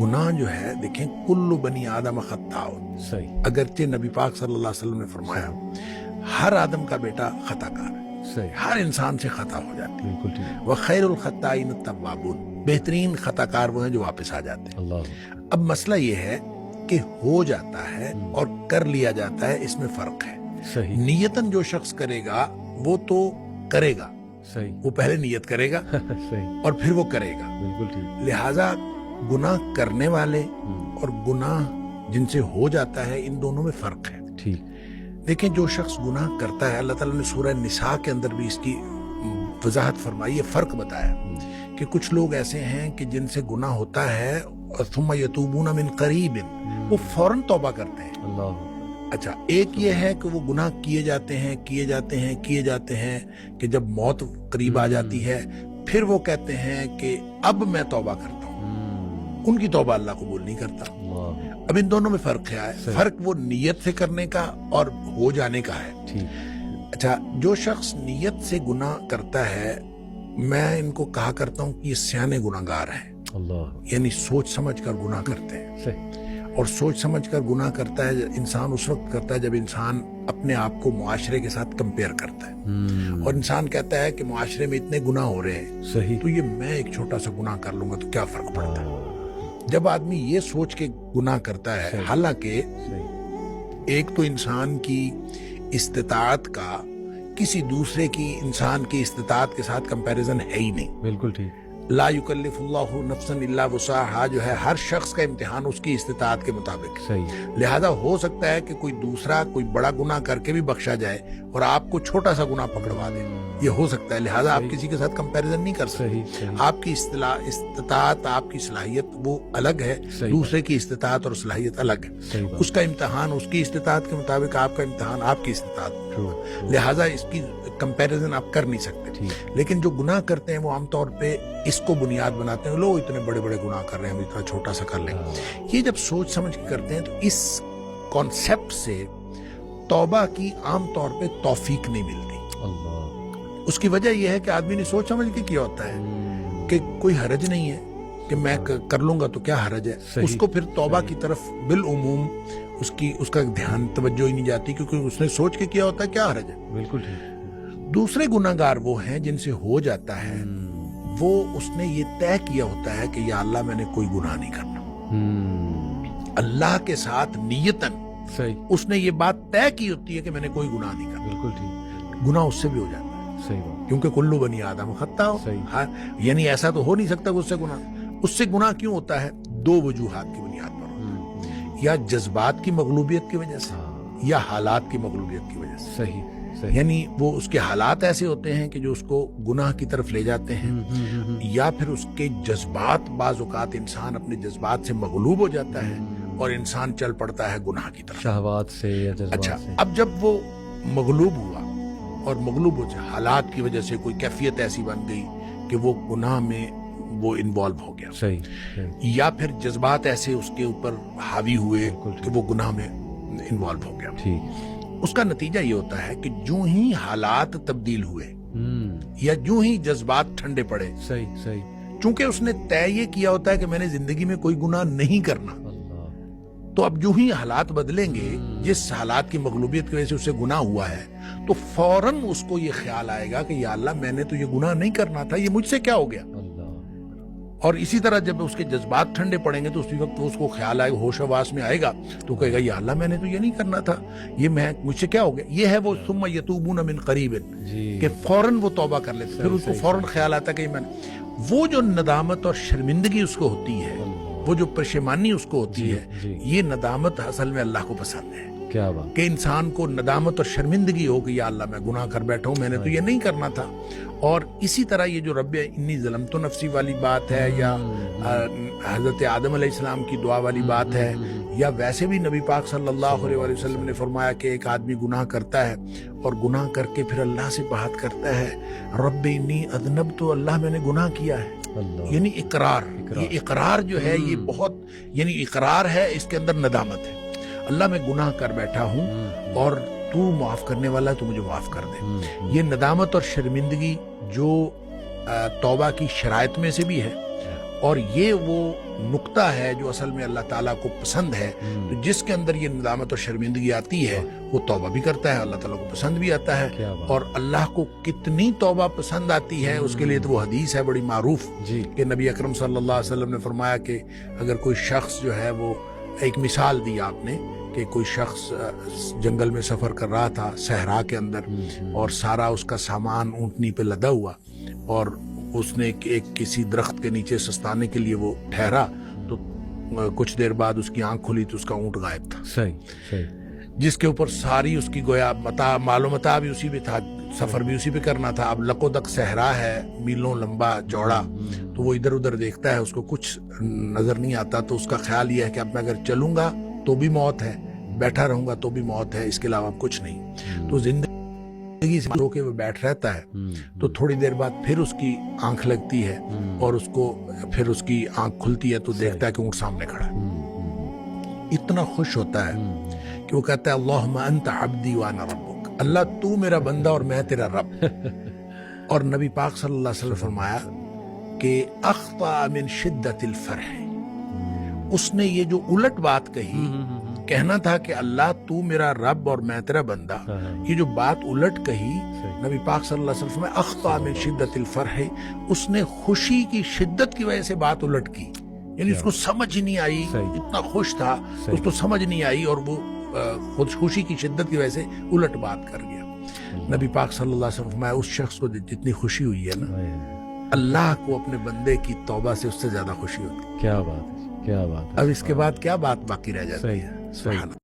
گناہ جو ہے دیکھیں کل بنی آدم خطاء، صحیح اگرچہ نبی پاک صلی اللہ علیہ وسلم نے فرمایا ہر آدم کا بیٹا خطا کار ہے، صحیح ہر انسان سے خطا ہو جاتی ہے، بالکل ٹھیک وخیر الخطائین التوابون، بہترین خطا کار وہ ہیں جو واپس آ جاتے ہیں۔ اللہ اب مسئلہ یہ ہے کہ ہو جاتا ہے اور کر لیا جاتا ہے، اس میں فرق ہے۔ صحیح نیتاً جو شخص کرے گا وہ تو کرے گا، صحیح وہ پہلے نیت کرے گا صحیح اور پھر وہ کرے گا، بالکل ٹھیک لہٰذا گناہ کرنے والے اور گناہ جن سے ہو جاتا ہے ان دونوں میں فرق ہے۔ ٹھیک دیکھیں جو شخص گناہ کرتا ہے، اللہ تعالیٰ نے سورہ نساء کے اندر بھی اس کی وضاحت فرمائی ہے، فرق بتایا کہ کچھ لوگ ایسے ہیں کہ جن سے گناہ ہوتا ہے اور ثم یتوبون من قریب، وہ فوراً توبہ کرتے ہیں۔ اللہ اچھا، ایک یہ ہے کہ وہ گناہ کیے جاتے ہیں کہ جب موت قریب آ جاتی ہے پھر وہ کہتے ہیں کہ اب میں توبہ کرتا ہوں، ان کی توبہ اللہ قبول نہیں کرتا۔ اللہ اب ان دونوں میں فرق کیا ہے؟ صحیح۔ فرق وہ نیت سے کرنے کا اور ہو جانے کا ہے۔ ٹھیک اچھا، جو شخص نیت سے گناہ کرتا ہے، میں ان کو کہا کرتا ہوں کہ یہ سیانے گناہ گار ہیں، اللہ یعنی سوچ سمجھ کر گناہ کرتے ہیں۔ صحیح اور سوچ سمجھ کر گناہ کرتا ہے انسان اس وقت کرتا ہے جب انسان اپنے آپ کو معاشرے کے ساتھ کمپیئر کرتا ہے، اور انسان کہتا ہے کہ معاشرے میں اتنے گناہ ہو رہے ہیں صحیح تو یہ میں ایک چھوٹا سا گناہ کر لوں گا تو کیا فرق پڑتا ہے۔ جب آدمی یہ سوچ کے گناہ کرتا ہے، حالانکہ صحیح ایک تو انسان کی استطاعت کا کسی دوسرے کی انسان کی استطاعت کے ساتھ کمپیریزن ہے ہی نہیں۔ بالکل ٹھیک لا یکلف اللہ نفسا الا وسعها جو ہے ہر شخص کا امتحان اس کی استطاعت کے مطابق ہے، صحیح لہذا ہو سکتا ہے کہ کوئی دوسرا کوئی بڑا گناہ کر کے بھی بخشا جائے اور آپ کو چھوٹا سا گناہ پکڑوا دے، یہ ہو سکتا ہے، لہذا آپ کسی کے ساتھ کمپیریزن نہیں کر سکتے۔ صحیح صحیح آپ کی استطاعت، آپ کی صلاحیت وہ الگ ہے، صحیح۔ دوسرے کی استطاعت اور صلاحیت الگ ہے، صحیح بات اس کا امتحان اس کی استطاعت کے مطابق، آپ کا امتحان آپ کی استطاعت، True. لہذا اس کی کمپیریزن آپ کر نہیں سکتے۔ ٹھیک لیکن جو گناہ کرتے ہیں وہ عام طور پہ اس کو بنیاد بناتے ہیں، لوگ اتنے بڑے بڑے گناہ کر رہے ہیں، ہم اتنا چھوٹا سا کر لیں۔ یہ جب سوچ سمجھ کے کرتے ہیں تو اس کانسیپٹ سے توبہ کی عام طور پہ توفیق نہیں ملتی۔ اللہ اس کی وجہ یہ ہے کہ آدمی نے سوچ سمجھ کے کیا ہوتا ہے کہ کوئی حرج نہیں ہے کہ میں کر لوں گا تو کیا حرج ہے، صحیح۔ اس کو پھر توبہ کی طرف بالعموم اس کا دھیان توجہ ہی نہیں جاتی، کیونکہ اس نے سوچ کے کیا ہوتا ہے کیا حرج ہے۔ بالکل ٹھیک دوسرے گناہ گار وہ ہیں جن سے ہو جاتا ہے، وہ اس نے یہ طے کیا ہوتا ہے کہ یا اللہ میں نے کوئی گناہ نہیں کرنا، اللہ کے ساتھ نیتاً صحیح اس نے یہ بات طے کی ہوتی ہے کہ میں نے کوئی گناہ نہیں کرنا، بالکل ٹھیک گناہ اس سے بھی ہو جاتا ہے، صحیح بات کیونکہ کلو بنی آدم خطا ہو، صحیح۔ یعنی ایسا تو ہو نہیں سکتا کہ اس سے گناہ کیوں ہوتا ہے؟ دو وجوہات کی بنیاد پر ہوتا ہے، یا جذبات کی مغلوبیت کی وجہ سے یا حالات کی مغلوبیت کی وجہ سے، صحیح صحیح یعنی وہ اس کے حالات ایسے ہوتے ہیں کہ جو اس کو گناہ کی طرف لے جاتے ہیں، یا پھر اس کے جذبات، بعض اوقات انسان اپنے جذبات سے مغلوب ہو جاتا ہے اور انسان چل پڑتا ہے گناہ کی طرف۔ شہوات سے یا جذبات اچھا، سے اب جب وہ مغلوب ہوا اور مغلوب ہو جائے، حالات کی وجہ سے کوئی کیفیت ایسی بن گئی کہ وہ گناہ میں وہ انوالو ہو گیا، صحیح صحیح یا پھر جذبات ایسے اس کے اوپر حاوی ہوئے بالکل کہ وہ گناہ میں انوالو ہو گیا، ٹھیک اس کا نتیجہ یہ ہوتا ہے کہ جو ہی حالات تبدیل ہوئے یا جو ہی جذبات ٹھنڈے پڑے، صحیح صحیح چونکہ اس نے طے یہ کیا ہوتا ہے کہ میں نے زندگی میں کوئی گناہ نہیں کرنا، اللہ تو اب جو ہی حالات بدلیں گے، جس حالات کی مغلوبیت کی وجہ سے اسے گناہ ہوا ہے، تو فوراً اس کو یہ خیال آئے گا کہ یا اللہ میں نے تو یہ گناہ نہیں کرنا تھا، یہ مجھ سے کیا ہو گیا۔ اللہ اور اسی طرح جب اس کے جذبات ٹھنڈے پڑیں گے تو اسی وقت اس کو خیال آئے گا، ہوش حواس میں آئے گا تو کہے گا یا اللہ میں نے تو یہ نہیں کرنا تھا، یہ مجھ سے کیا ہو گیا۔ یہ ہے وہ ثم یتوبون من قریب، جی کہ فوراً وہ توبہ کر لیتے، پھر اس کو فوراً خیال آتا کہ میں نے وہ جو ندامت اور شرمندگی اس کو ہوتی ہے، وہ جو پشیمانی اس کو ہوتی ہے، یہ ندامت اصل میں اللہ کو پسند ہے، کیا بات کہ انسان کو ندامت اور شرمندگی ہو کہ یا اللہ میں گناہ کر بیٹھا ہوں، میں نے تو یہ نہیں کرنا تھا۔ اور اسی طرح یہ جو رب انی ظلمت نفسی والی بات ہے، یا حضرت آدم علیہ السلام کی دعا والی بات ہے، یا ویسے بھی نبی پاک صلی اللہ علیہ وسلم نے فرمایا کہ ایک آدمی گناہ کرتا ہے اور گناہ کر کے پھر اللہ سے بات کرتا ہے، رب انی اذنبت، تو اللہ میں نے گناہ کیا ہے، اللہ یعنی اقرار، یہ اقرار جو ہے یہ بہت، یعنی اقرار ہے، اس کے اندر ندامت ہے، اللہ میں گناہ کر بیٹھا ہوں اور تو معاف کرنے والا ہے، تو مجھے معاف کر دے۔ یہ ندامت اور شرمندگی جو توبہ کی شرائط میں سے بھی ہے، اور یہ وہ نقطہ ہے جو اصل میں اللہ تعالیٰ کو پسند ہے. تو جس کے اندر یہ ندامت اور شرمندگی آتی ہے وہ توبہ بھی کرتا ہے, اللہ تعالیٰ کو پسند بھی آتا ہے. کیا بات. اور اللہ کو کتنی توبہ پسند آتی ہے اس کے لیے تو وہ حدیث ہے بڑی معروف جی کہ نبی اکرم صلی اللہ علیہ وسلم نے فرمایا کہ اگر کوئی شخص جو ہے وہ, ایک مثال دی آپ نے کہ کوئی شخص جنگل میں سفر کر رہا تھا صحرا کے اندر, اور سارا اس کا سامان اونٹنی پہ لدا ہوا, اور اس نے ایک کسی درخت کے نیچے سستانے کے لیے وہ ٹھہرا, تو کچھ دیر بعد اس کی آنکھ کھلی تو اس کا اونٹ غائب تھا, صحیح صحیح. جس کے اوپر ساری اس کی گویا مال و متاع بھی اسی پہ تھا, سفر بھی اسی پہ کرنا تھا. اب لک و دک صحرا ہے, میلوں لمبا چوڑا, تو وہ ادھر ادھر دیکھتا ہے, اس کو کچھ نظر نہیں آتا. تو اس کا خیال یہ ہے کہ اب میں اگر چلوں گا تو بھی موت ہے, بیٹھا رہوں گا تو بھی موت ہے, اس کے علاوہ کچھ نہیں. تو زندگی سے رو کے وہ بیٹھ رہتا ہے. تو تھوڑی دیر بعد پھر اس کی آنکھ لگتی ہے, اور اس کو پھر اس کی آنکھ کھلتی ہے تو دیکھتا ہے کہ اونٹ سامنے کھڑا ہے. اتنا خوش ہوتا ہے کہ وہ کہتا ہے اللہم انت عبدی وانا ربک, اللہ تو میرا بندہ اور میں تیرا رب. اور نبی پاک صلی اللہ علیہ وسلم فرمایا کہ اخطأ من شدت الفرح, اس نے یہ جو الٹ بات کہی, کہنا تھا کہ اللہ تو میرا رب اور میں تیرا بندہ, یہ جو بات الٹ کہی نبی پاک صلی اللہ علیہ وسلم فرمایا اخطأ من شدت الفرح, اس نے خوشی کی شدت کی وجہ سے بات الٹ کی. یعنی اس کو سمجھ ہی نہیں آئی, اتنا خوش تھا اس کو سمجھ نہیں آئی, اور وہ خود خوشی کی شدت کی وجہ سے الٹ بات کر گیا. نبی پاک صلی اللہ علیہ وسلم فرمایا اس شخص کو جتنی خوشی ہوئی ہے نا, اللہ کو اپنے بندے کی توبہ سے اس سے زیادہ خوشی ہوتی ہے. کیا بات ہے, کیا بات ہے. اب اس کے بعد کیا بات باقی رہ جاتی ہے. صحیح.